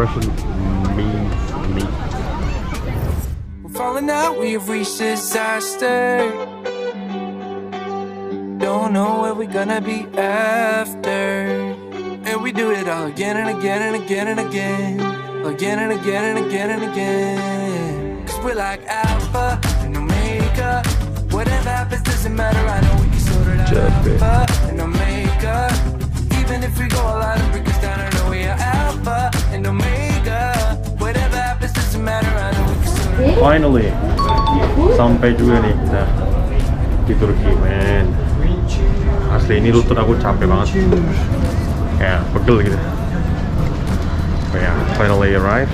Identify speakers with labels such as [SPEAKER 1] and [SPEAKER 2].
[SPEAKER 1] expression means me.
[SPEAKER 2] We're falling out, we've reached disaster. Don't know where we're gonna be after. And we do it all again and again and again and again. Again and again and again and again. Cause we're like Alpha and Omega. Whatever happens doesn't matter, I know we can sort it out. Alpha and Omega. Even if we go all out and break us down, I know we are Alpha and Omega. Whatever happens doesn't matter, I know we can sort it out.
[SPEAKER 1] Finally, sampai juga nih kita di Turki, men. Asli ini rute aku capek banget, kayak pegel gitu. But yeah, finally arrived.